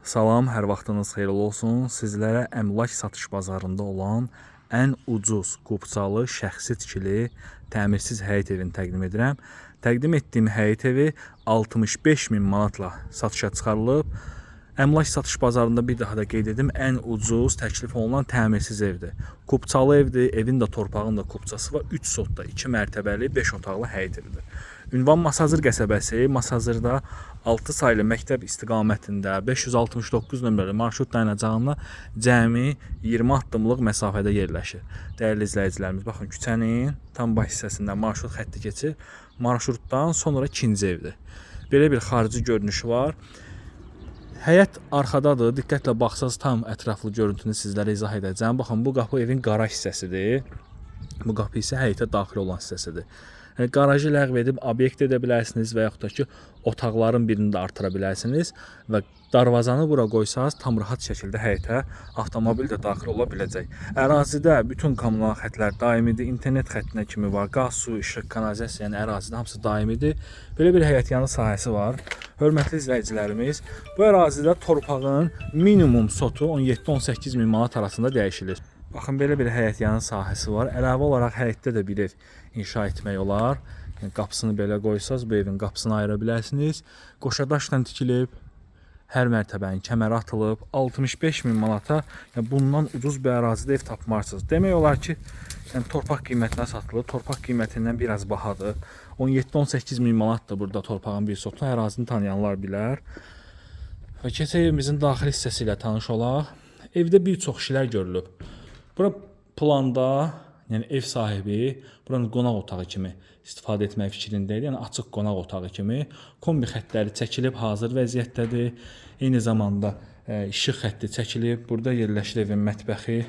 Salam, hər vaxtınız xeyirli olsun. Sizlərə əmlak satış bazarında olan ən ucuz, qubçalı, şəxsi tikili, təmirsiz həyət evini təqdim edirəm. Təqdim etdiyim həyət evi 65 min manatla satışa çıxarılıb. Əmlak satış bazarında bir daha da qeyd edim, ən ucuz təklif olunan təmirsiz evdir. Qubçalı evdir, evin də torpağın da qubçası var. 3 sotda 2 mərtəbəli 5 otaqlı həyət evidir. Ünvan Masazır qəsəbəsi, Masazırda 6 saylı məktəb istiqamətində 569 nömrəli marşrut dayanacağına cəmi 20 addımlıq məsafədə yerləşir. Dəyərli izləyicilərimiz, baxın küçənin tam baş hissəsində marşrut xətti keçir. Marşrutdan sonra ikinci evdir. Belə bir xarici görünüşü var. Həyət arxadadır. Diqqətlə baxsaz tam ətraflı görüntünü sizlərə izah edəcəm. Baxın, bu qapı evin qaraj hissəsidir. Bu qapı isə həyətə daxil olan hissəsidir. Qarajı ləğv edib obyekt edə bilərsiniz və yaxud da ki, otaqların birini də artıra bilərsiniz və darvazanı bura qoysaz tam rahat şəkildə həyətə avtomobil də daxil ola biləcək. Ərazidə bütün kommunal xətlər daimidir, internet xəttinə kimi var, qaz, su, işıq, kanalizasiya, yəni ərazidə hamısı daimidir. Belə bir həyətyanı sahəsi var. Hörmətli izləyicilərimiz, bu ərazidə torpağın minimum sotu 17-18 min manat arasında dəyişilir. Baxın, belə bir həyətyanı sahəsi var. Əlavə olaraq həyətdə də bir ev inşa etmək olar. Yəni, qapısını belə qoysaz, bu evin qapısını ayıra bilərsiniz. Qoşadaşla tikilib, hər mərtəbənin kəməri atılıb, 65 min manata, yəni bundan ucuz bir ərazidə ev tapmarsınız. Demək olar ki, yəni, torpaq qiymətinə satılır. Torpaq qiymətindən biraz bahadır. 17-18 min manatdır burada torpağın bir sotu. Ərazini tanıyanlar bilər. Və keçək evimizin daxili hissəsi ilə tanış olaq. Evdə bir çox işlər görülüb. Bura planda, yəni ev sahibi buranın qonaq otağı kimi istifadə etmək fikrindəydi. Yəni açıq qonaq otağı kimi kombi xəttləri çəkilib, hazır vəziyyətdədir. Eyni zamanda işıq xətti çəkilib. Burada yerləşir evin mətbəxi.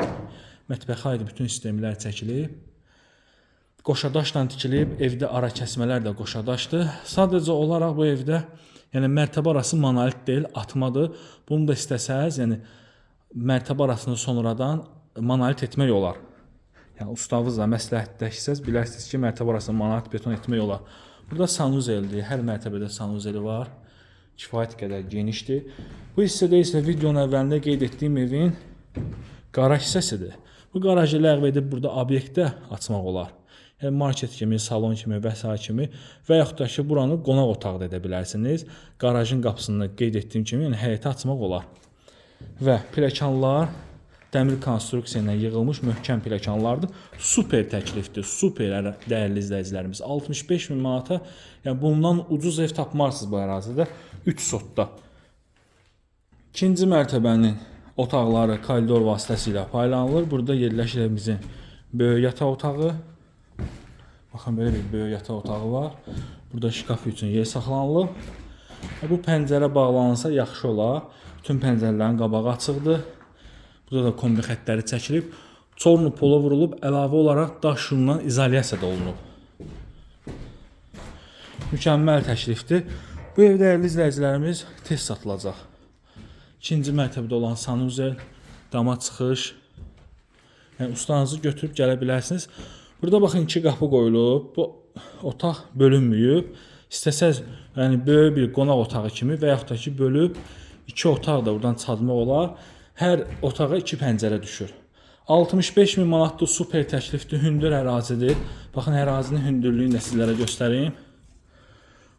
Mətbəxə aid bütün sistemlər çəkilib. Qoşadaşla tikilib. Evdə ara kəsmələr də qoşadaşdır. Sadəcə olaraq bu evdə yəni mərtəbə arası monolit deyil, atmadır. Bunu da istəsəz, yəni mərtəbə arasını sonradan monolit etmək olar. Yəni ustamızla məsləhətləşsəz bilərsiniz ki, mərtəbə arasında monolit beton etmək olar. Burada sanuzeldir. Hər mərtəbədə sanuzeli var. Kifayət qədər genişdir. Bu hissədə isə videonun əvvəlində qeyd etdiyim evin qaraj hissəsidir. Bu qarajı ləğv edib burada obyektdə açmaq olar. Yəni market kimi, salon kimi və s. kimi və yaxud da ki, buranı qonaq otağı da edə bilərsiniz. Qarajın qapısını qeyd etdiyim kimi, yəni həyətə açmaq olar. Və pilləkənlər dəmir konstruksiya ilə yığılmış möhkəm pilləkənlardır. Super təklifdir, super dəyərli izləyicilərimiz. 65 min manata, yəni bundan ucuz ev tapmarsınız bu ərazidə 3 sotda. İkinci mərtəbənin otaqları koridor vasitəsilə paylanılır. Burada yerləşir evimizin böyük yataq otağı. Baxın, belə bir böyük yataq otağı var. Burada şkaf üçün yer saxlanılıb. Bu pəncərə bağlanırsa yaxşı olar. Bütün pəncərələrin qabağı açıqdır. Burada da kombi xəttləri çəkilib. Çornu pola vurulub, əlavə olaraq daş yunundan izolyasiya da olunub. Mükəmməl təklifdir. Bu ev dəyərli izləyicilərimiz tez satılacaq. İkinci mərtəbədə olan sanuzel, dama çıxış. Yəni ustanızı götürüb gələ bilərsiniz. Burada baxın, 2 qapı qoyulub. Bu otaq bölünməyib. İstəsəz, yəni böyük bir qonaq otağı kimi və yaxud da ki, bölüb 2 otaq da buradan çıxartmaq olar. Hər otağa 2 pəncərə düşür. 65 min manatlı super təklifdir, hündür ərazidir. Baxın, ərazinin hündürlüyünü də sizlərə göstəreyim.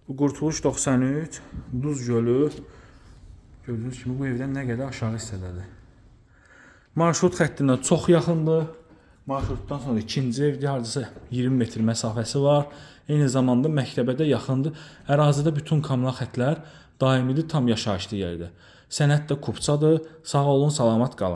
Bu Qurtuluş 93, Duz Gölü. Gördüyünüz kimi bu evdən nə qədər aşağı hissədədir. Marşrut xəttinə çox yaxındır. Marşrutdan sonra ikinci evdir, hardasa 20 metr məsafəsi var. Eyni zamanda məktəbə də yaxındır. Ərazidə bütün kommunal xətlər daimidir, tam yaşayışlı yerdir. Sənəd də qubçadır. Sağ olun, salamat qalın.